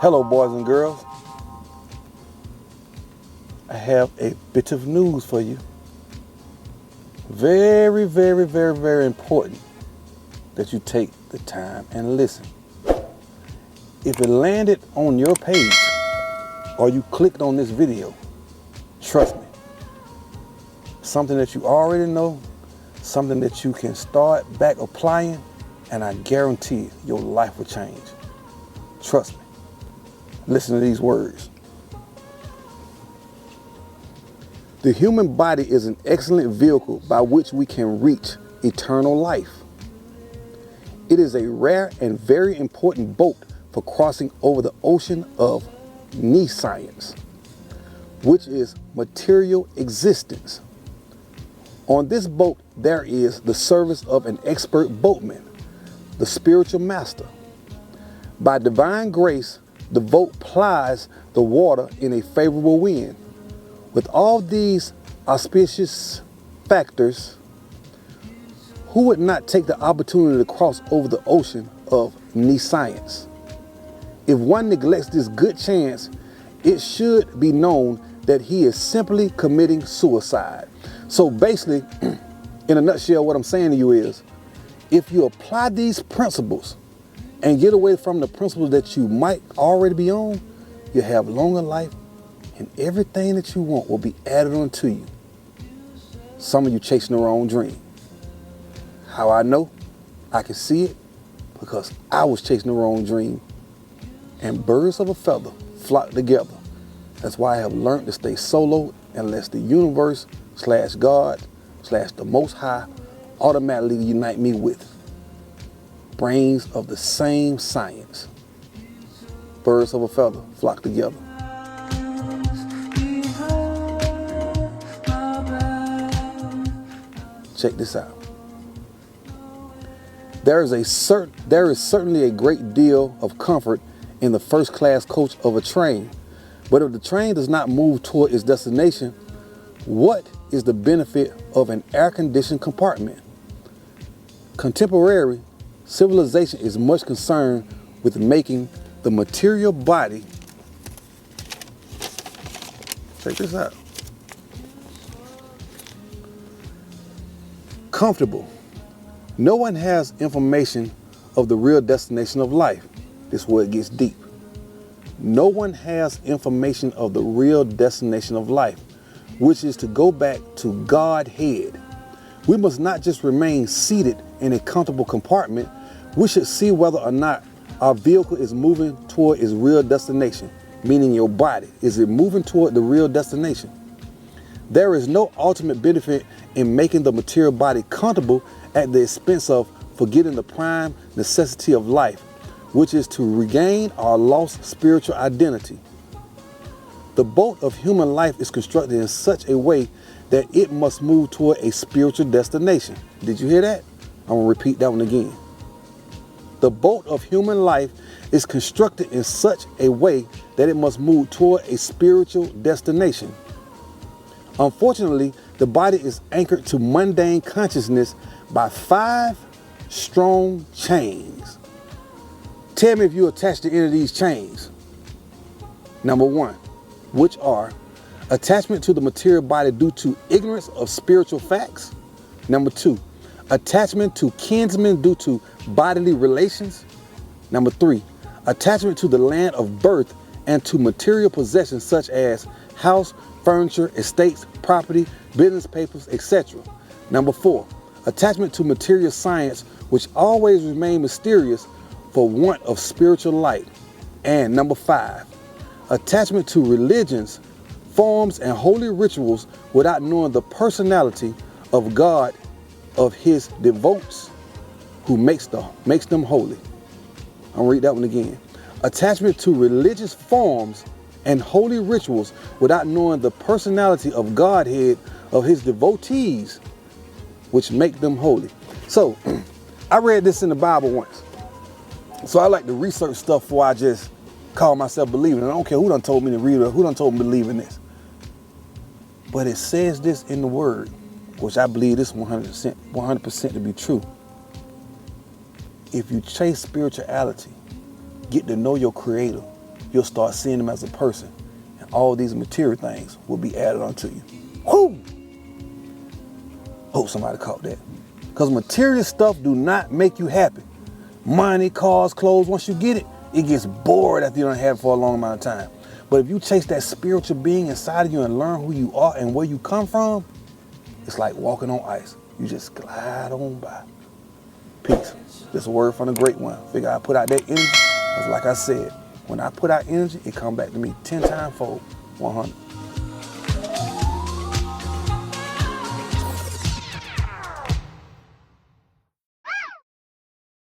Hello, boys and girls. I have a bit of news for you. Very, very, very, very important that you take the time and listen. If it landed on your page or you clicked on this video, trust me, something that you already know, something that you can start back applying, and I guarantee your life will change. Trust me. Listen to these words. The human body is an excellent vehicle by which we can reach eternal life. It is a rare and very important boat for crossing over the ocean of nescience, which is material existence. On this boat, there is the service of an expert boatman, the spiritual master. By divine grace, the boat plies the water in a favorable wind. With all these auspicious factors, who would not take the opportunity to cross over the ocean of nescience? If one neglects this good chance, it should be known that he is simply committing suicide. So basically, in a nutshell, what I'm saying to you is, if you apply these principles and get away from the principles that you might already be on, you have longer life and everything that you want will be added onto you. Some of you chasing the wrong dream. How I know? I can see it because I was chasing the wrong dream. And birds of a feather flock together. That's why I have learned to stay solo unless the universe / God / the Most High automatically unite me with. Brains of the same science. Birds of a feather flock together. Check this out. There is certainly a great deal of comfort in the first class coach of a train. But if the train does not move toward its destination, what is the benefit of an air-conditioned compartment? Contemporary civilization is much concerned with making the material body, check this out, comfortable. No one has information of the real destination of life. This is where it gets deep. No one has information of the real destination of life, which is to go back to Godhead. We must not just remain seated in a comfortable compartment. We should see whether or not our vehicle is moving toward its real destination, meaning your body. Is it moving toward the real destination? There is no ultimate benefit in making the material body comfortable at the expense of forgetting the prime necessity of life, which is to regain our lost spiritual identity. The boat of human life is constructed in such a way that it must move toward a spiritual destination. Did you hear that? I'm gonna repeat that one again. The boat of human life is constructed in such a way that it must move toward a spiritual destination. Unfortunately, the body is anchored to mundane consciousness by 5 strong chains. Tell me if you're attached to any of these chains. Number 1, which are attachment to the material body due to ignorance of spiritual facts. Number 2, attachment to kinsmen due to bodily relations. Number 3, attachment to the land of birth and to material possessions such as house, furniture, estates, property, business papers, etc. Number 4, attachment to material science, which always remain mysterious for want of spiritual light. And number 5, attachment to religions, forms, and holy rituals without knowing the personality of God, of his devotes who makes them holy. I'll read that one again. Attachment to religious forms and holy rituals without knowing the personality of Godhead, of his devotees, which make them holy. So, I read this in the Bible once. So I like to research stuff before I just call myself believing. I don't care who done told me to read it, who done told me to believe in this. But it says this in the word, which I believe this 100% to be true. If you chase spirituality, get to know your creator, you'll start seeing them as a person. And all these material things will be added onto you. Whoo! Hope somebody caught that. Because material stuff do not make you happy. Money, cars, clothes, once you get it, it gets bored after you don't have it for a long amount of time. But if you chase that spiritual being inside of you and learn who you are and where you come from, it's like walking on ice. You just glide on by. Peace. Just a word from the great one. Figure I put out that energy. Because like I said, when I put out energy, it comes back to me 10 times fold, 100.